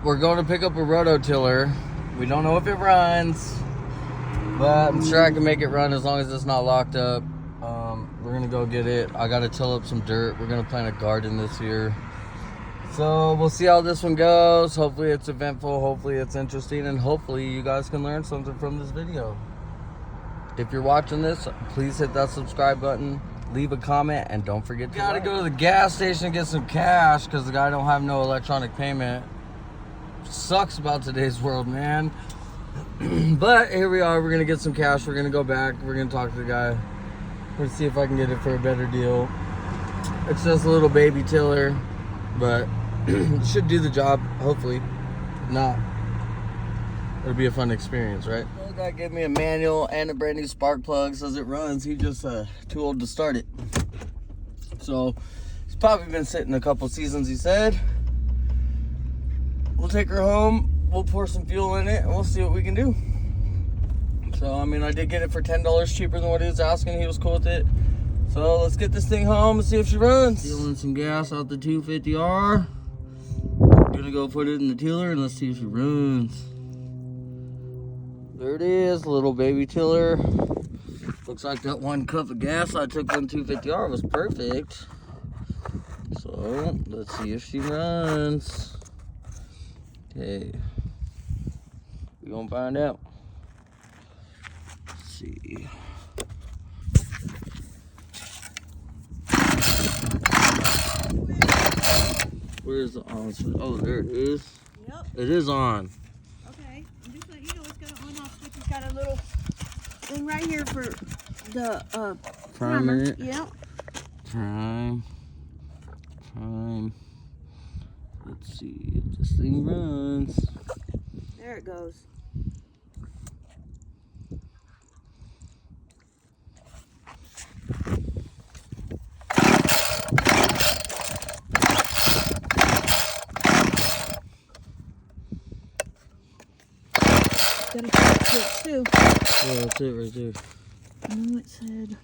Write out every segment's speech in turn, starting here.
we're going to pick up a rototiller. We don't know if it runs, but I'm sure I can make it run as long as it's not locked up. We're gonna go get it. I gotta till up some dirt. We're gonna plant a garden this year. So we'll see how this one goes. Hopefully it's eventful, hopefully it's interesting, and hopefully you guys can learn something from this video. If you're watching this, please hit that subscribe button, leave a comment, and don't forget to gotta go to the gas station and get some cash because the guy don't have no electronic payment. Sucks about today's world, man. But here we are. We're gonna get some cash. We're gonna go back. We're gonna talk to the guy. We're gonna see if I can get it for a better deal. It's just a little baby tiller, but it should do the job, hopefully. If not, it'll be a fun experience, right? The guy gave me a manual and a brand new spark plug. Says it runs. He's just too old to start it. So it's probably been sitting a couple seasons, he said. We'll take her home, we'll pour some fuel in it, and we'll see what we can do. So, I mean, I did get it for $10 cheaper than what he was asking. He was cool with it. So, let's get this thing home and see if she runs. Stealing some gas out the 250R. Gonna go put it in the tiller and let's see if she runs. There it is, little baby tiller. Looks like that 1 cup of gas I took on 250R was perfect. So, let's see if she runs. Okay, we're gonna find out. Let's see. Where's the on switch? Oh, there it is. Yep. It is on. Okay, I'm just letting you know it's got an on-off switch. It's got a little thing right here for the Primer. Yep. Prime. Let's see if this thing runs. There it goes. Got a switch too. Yeah, that's it right there. No, it said.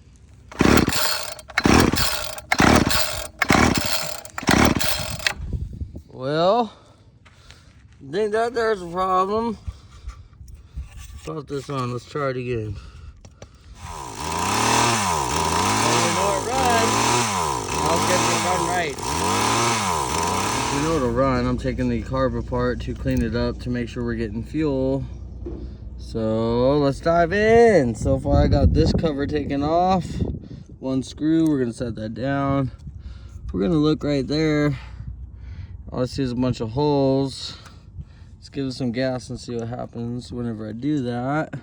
Well, I think that there's a problem. Put this on. Let's try it again. You know it runs. I'll get it run right. You know it'll run. I'm taking the carb apart to clean it up to make sure we're getting fuel. So let's dive in. So far I got this cover taken off. 1 screw. We're gonna set that down. We're gonna look right there. All I see is a bunch of holes. Let's give it some gas and see what happens whenever I do that.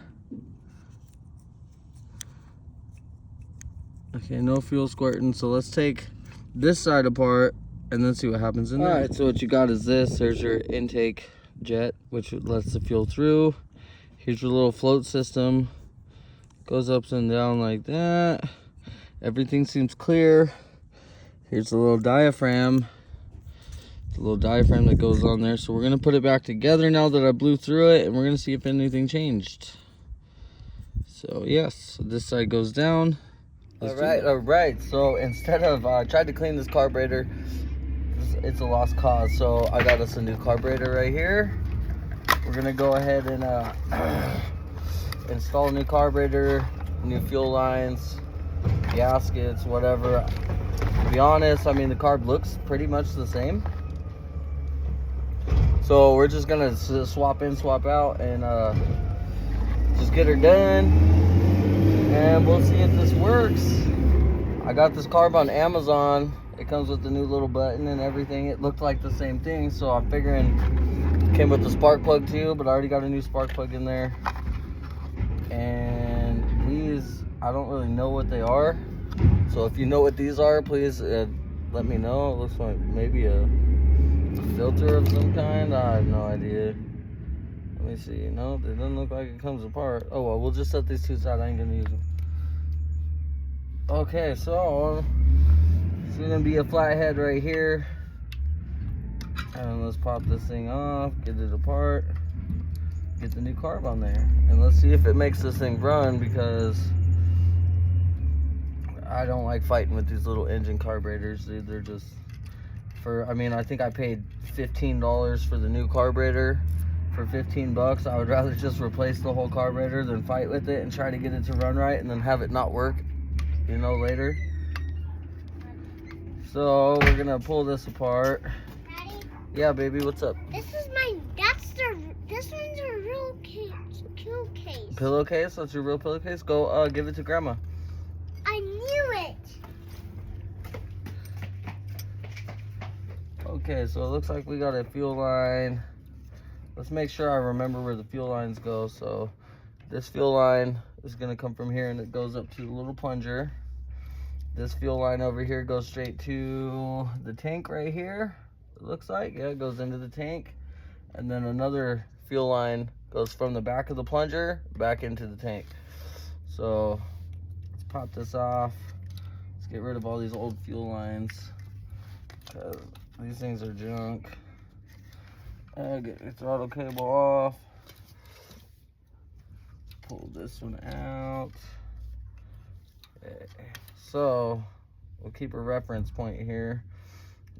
Okay, no fuel squirting. So let's take this side apart and then see what happens in there. All right, so what you got is this. There's your intake jet, which lets the fuel through. Here's your little float system. Goes up and down like that. Everything seems clear. Here's the little diaphragm. The little diaphragm that goes on there. So we're gonna put it back together now that I blew through it, and we're gonna see if anything changed. So yes, this side goes down. All right. So instead of I tried to clean this carburetor, it's a lost cause. So I got us a new carburetor right here. We're gonna go ahead and install a new carburetor, new fuel lines, gaskets, whatever. To be honest, I mean the carb looks pretty much the same. So we're just gonna swap in, swap out, and just get her done, and we'll see if this works. I got this carb on Amazon. It comes with the new little button and everything. It looked like the same thing, so I'm figuring it came with the spark plug too, but I already got a new spark plug in there. And these, I don't really know what they are. So if you know what these are, please let me know. It looks like maybe a filter of some kind. I have no idea. Let me see. No, it doesn't look like it comes apart. Oh well, we'll just set these two aside. I ain't gonna use them. Okay, so it's gonna be a flathead right here. And let's pop this thing off, get it apart, get the new carb on there, and let's see if it makes this thing run, because I don't like fighting with these little engine carburetors, dude. They're just I mean, I think I paid $15 for the new carburetor. For 15 bucks, I would rather just replace the whole carburetor than fight with it and try to get it to run right and then have it not work, you know, later. So we're gonna pull this apart. Daddy? Yeah, baby, what's up? This one's a real case. Pillowcase? That's your real pillowcase? Go give it to grandma. I knew it. Okay, so it looks like we got a fuel line. Let's make sure I remember where the fuel lines go. So this fuel line is gonna come from here and it goes up to the little plunger. This fuel line over here goes straight to the tank right here. It looks like, yeah, it goes into the tank. And then another fuel line goes from the back of the plunger back into the tank. So let's pop this off. Let's get rid of all these old fuel lines. These things are junk. Get your throttle cable off. Pull this one out. Okay. So we'll keep a reference point here.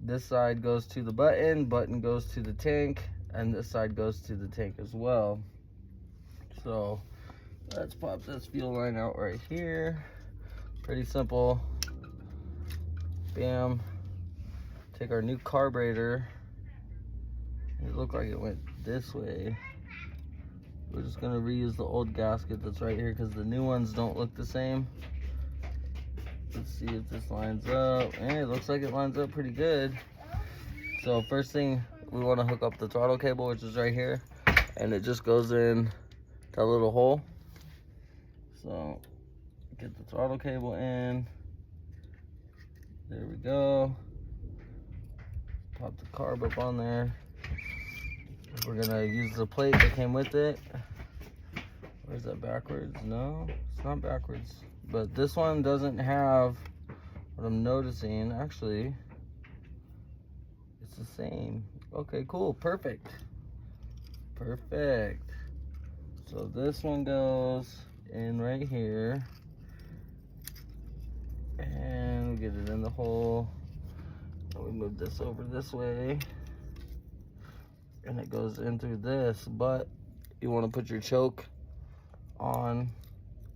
This side goes to the button goes to the tank, and this side goes to the tank as well. So let's pop this fuel line out right here. Pretty simple. Bam. Take our new carburetor. It looked like it went this way. We're just gonna reuse the old gasket that's right here because the new ones don't look the same. Let's see if this lines up. Hey, it looks like it lines up pretty good. So first thing, we want to hook up the throttle cable, which is right here, and it just goes in that little hole. So get the throttle cable in. There we go. Pop the carb up on there. We're gonna use the plate that came with it. Where's that backwards? No, it's not backwards. But this one doesn't have what I'm noticing. Actually, it's the same. Okay, cool, perfect. Perfect. So this one goes in right here. And we get it in the hole. And we move this over this way. And it goes in through this, but you want to put your choke on.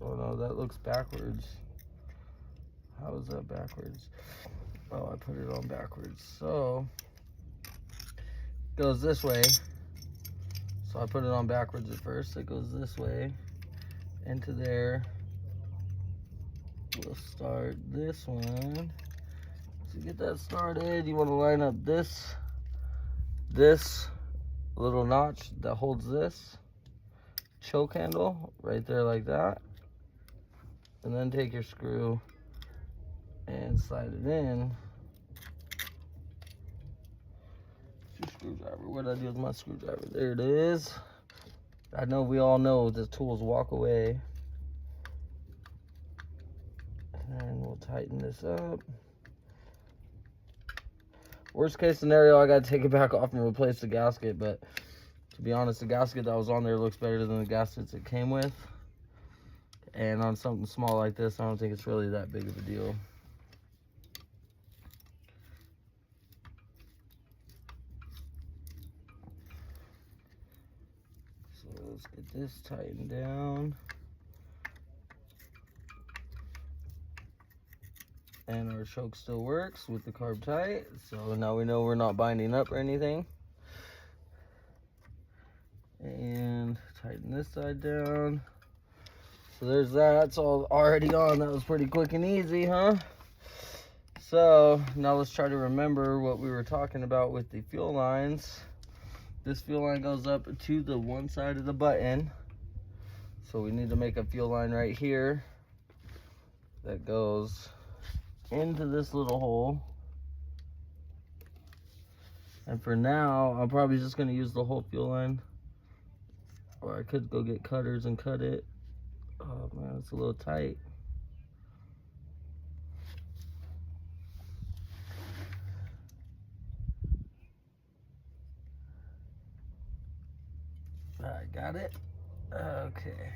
Oh no, that looks backwards. How is that backwards? Oh, I put it on backwards. So it goes this way. So I put it on backwards at first. It goes this way into there. We'll start this one. To get that started, you want to line up this little notch that holds this choke handle right there like that, and then take your screw and slide it in. Your screwdriver, what did I do with my screwdriver? There it is. I know we all know the tools walk away. And we'll tighten this up. Worst case scenario, I gotta take it back off and replace the gasket, but to be honest, the gasket that was on there looks better than the gaskets it came with. And on something small like this, I don't think it's really that big of a deal. So let's get this tightened down. And our choke still works with the carb tight. So now we know we're not binding up or anything. And tighten this side down. So there's that. It's all already on. That was pretty quick and easy, huh? So now let's try to remember what we were talking about with the fuel lines. This fuel line goes up to the one side of the button. So we need to make a fuel line right here that goes into this little hole. And for now, I'm probably just going to use the whole fuel line. Or I could go get cutters and cut it. Oh man, it's a little tight. I got it. Okay.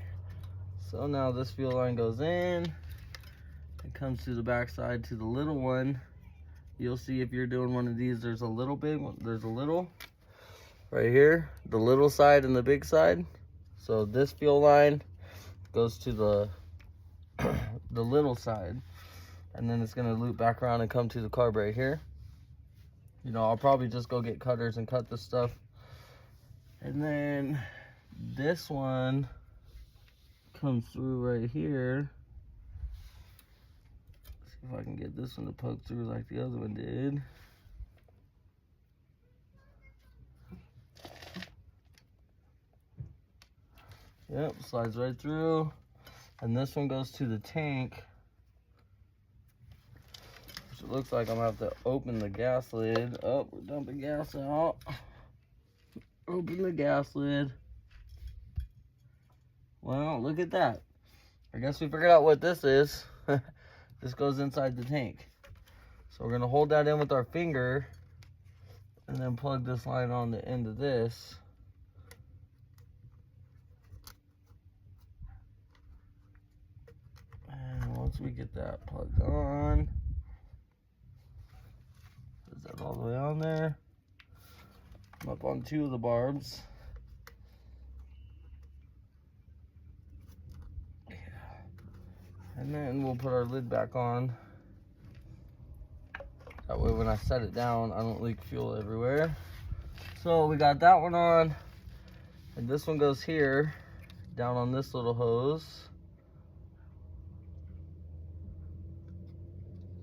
So now this fuel line goes in. It comes to the back side to the little one You'll see if you're doing one of these, there's a little big one, there's a little right here, the little side and the big side. So this fuel line goes to the the little side, and then it's gonna loop back around and come to the carb right here. You know, I'll probably just go get cutters and cut this stuff. And then this one comes through right here. See if I can get this one to poke through like the other one did. Yep, slides right through. And this one goes to the tank. Which it looks like I'm gonna have to open the gas lid. Oh, we're dumping gas out. Open the gas lid. Well, look at that. I guess we figured out what this is. This goes inside the tank. So we're gonna hold that in with our finger and then plug this line on the end of this. And once we get that plugged on, is that all the way on there? I'm up on 2 of the barbs. Yeah. And then we'll put our lid back on. That way when I set it down, I don't leak fuel everywhere. So we got that one on. And this one goes here, down on this little hose.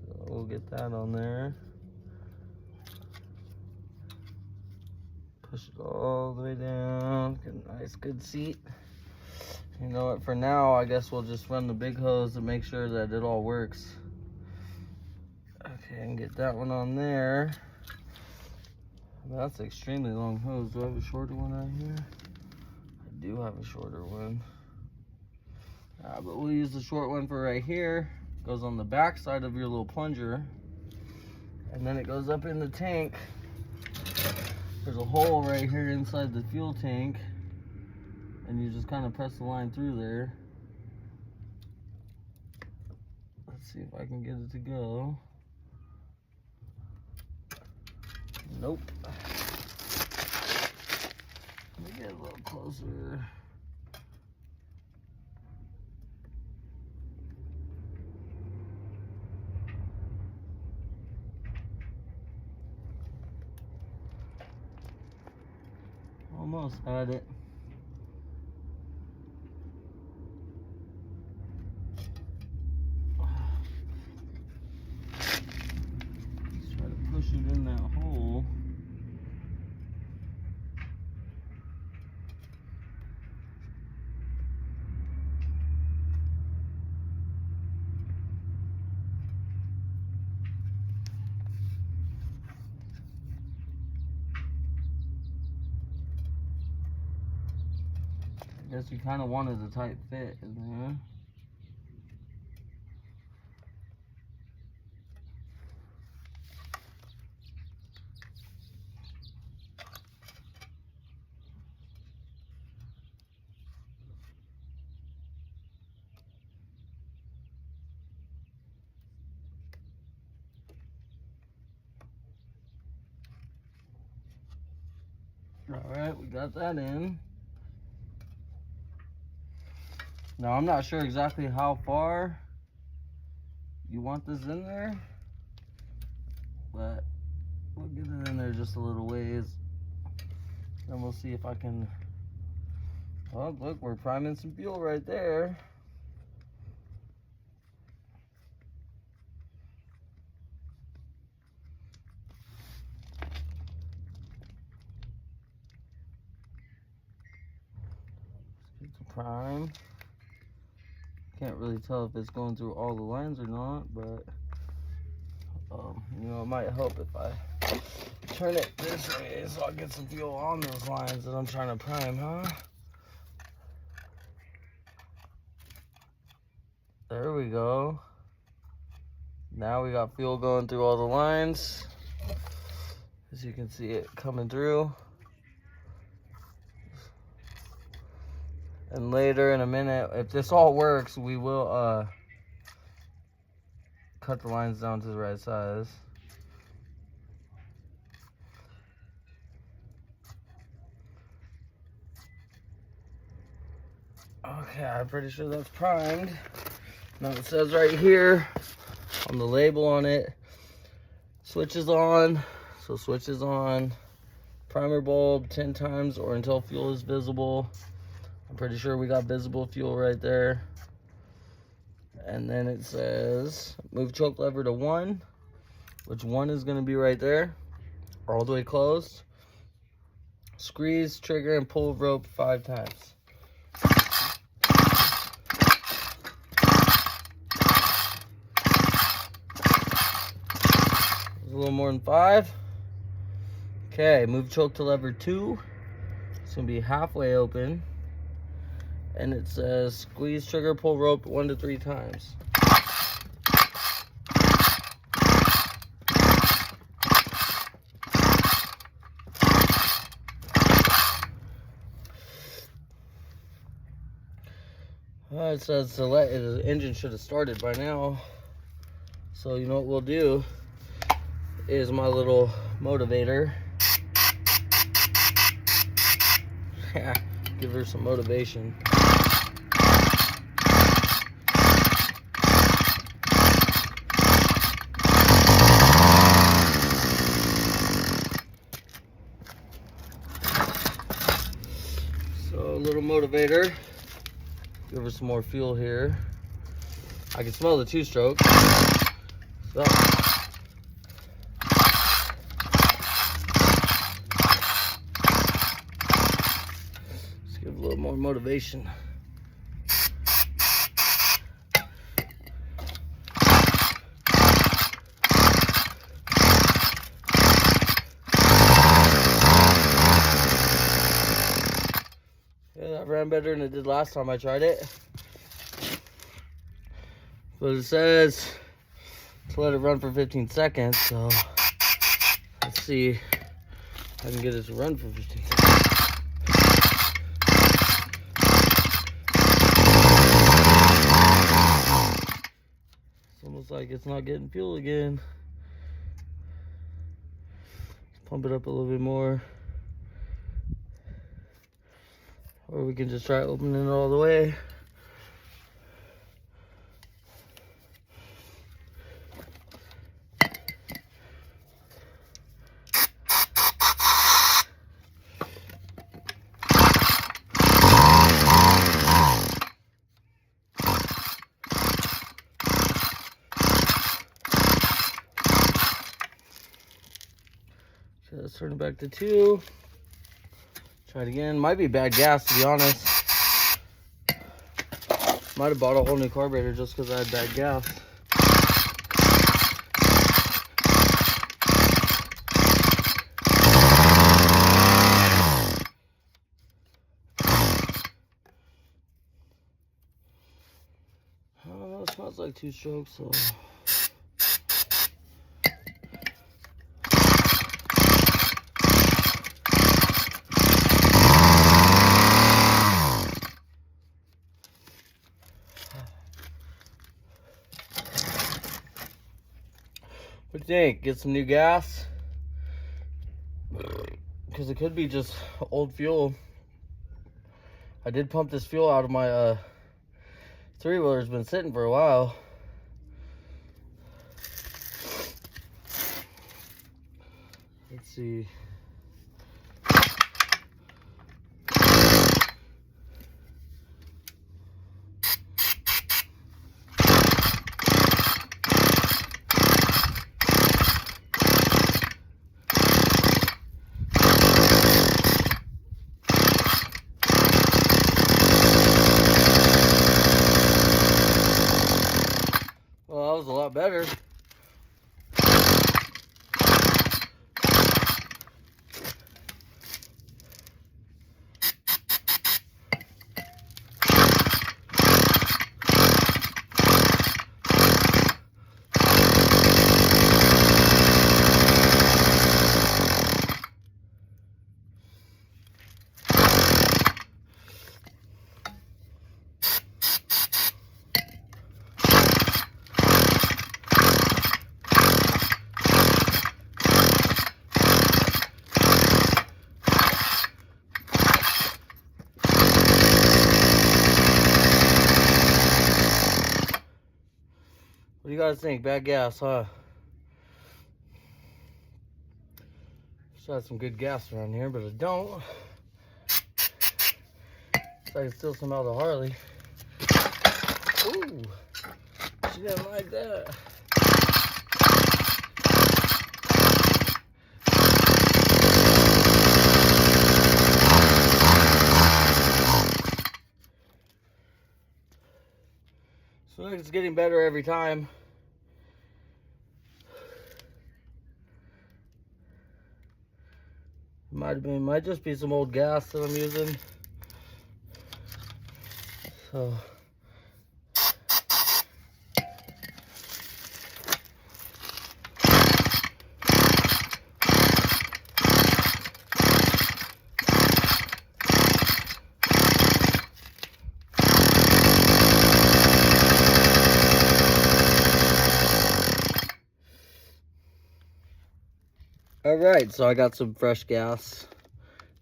So we'll get that on there. Push it all the way down. Get a nice good seat. You know what, for now I guess we'll just run the big hose to make sure that it all works. Okay, and get that one on there. That's an extremely long hose. Do I have a shorter one right here? I do have a shorter one. But we'll use the short one for right here. Goes on the back side of your little plunger. And then it goes up in the tank. There's a hole right here inside the fuel tank, and you just kind of press the line through there. Let's see if I can get it to go. Nope. Let me get a little closer. Almost had it. Let's try to push it in that hole. I guess we kind of wanted a tight fit in there. All right, we got that in. Now, I'm not sure exactly how far you want this in there, but we'll get it in there just a little ways. Then we'll see if I can, oh, look, we're priming some fuel right there. Let's get the prime. Can't really tell if it's going through all the lines or not, but you know, it might help if I turn it this way so I get some fuel on those lines that I'm trying to prime, huh? There we go. Now we got fuel going through all the lines. As you can see it coming through. And later in a minute, if this all works, we will cut the lines down to the right size. Okay, I'm pretty sure that's primed. Now it says right here on the label on it, switch is on. So switch is on. Primer bulb 10 times or until fuel is visible. I'm pretty sure we got visible fuel right there. And then it says move choke lever to 1, which 1 is going to be right there, all the way closed. Squeeze, trigger, and pull rope 5 times. A little more than 5. Okay, move choke to lever 2. It's gonna be halfway open. And it says squeeze, trigger, pull rope 1 to 3 times. It says the engine should have started by now. So you know what we'll do is my little motivator. Give her some motivation. So a little motivator. Give her some more fuel here. I can smell the 2-stroke. So let's give a little more motivation. Yeah, that ran better than it did last time I tried it. But it says to let it run for 15 seconds, so let's see if I can get it to run for 15 seconds. It's almost like it's not getting fuel again. Let's pump it up a little bit more. Or we can just try opening it all the way. Okay, let's turn it back to 2. Try it again. Might be bad gas, to be honest. Might have bought a whole new carburetor just because I had bad gas. It smells like 2 strokes, so. What do you think? Get some new gas? Because it could be just old fuel. I did pump this fuel out of my 3-wheeler. It's been sitting for a while. Let's see. Well, that was a lot better. guys think? Bad gas, huh? Wish I had some good gas around here, but I don't. So I can still smell the Harley. Ooh, she didn't like that. So like it's getting better every time. Might just be some old gas that I'm using. So all right, so I got some fresh gas.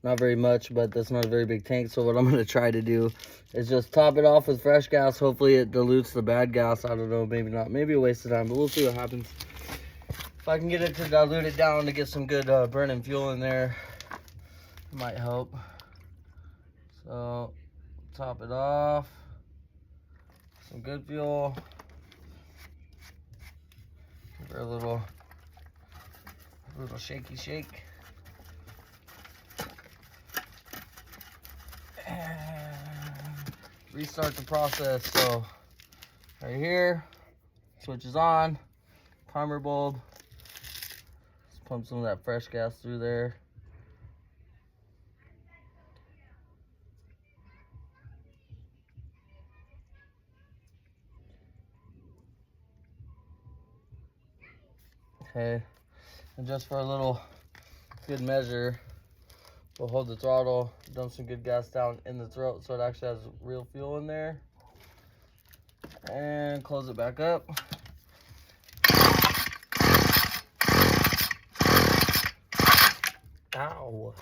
Not very much, but that's not a very big tank. So what I'm gonna try to do is just top it off with fresh gas. Hopefully it dilutes the bad gas. I don't know, maybe not. Maybe a waste of time, but we'll see what happens. If I can get it to dilute it down to get some good burning fuel in there, it might help. So top it off. Some good fuel. Give her a little shaky shake. And restart the process. So right here, switch is on, primer bulb. Let's pump some of that fresh gas through there. Okay, and just for a little good measure, we'll hold the throttle, dump some good gas down in the throat so it actually has real fuel in there. And close it back up. Ow.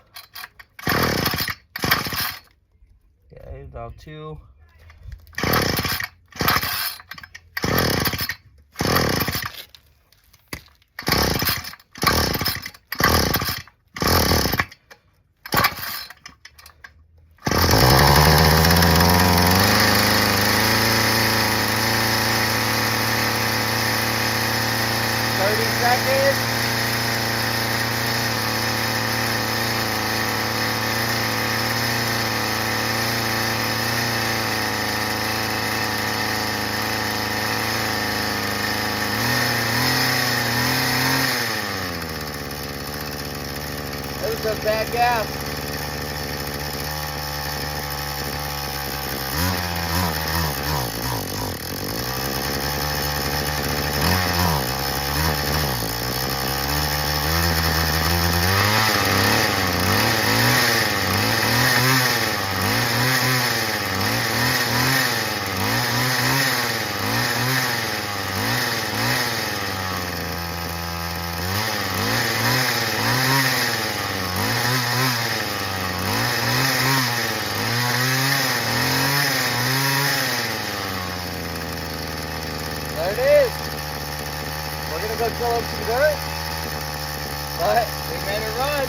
Okay, now 2. Seconds. That was some bad gas. There it is. We're gonna go fill up some dirt, but we made it run.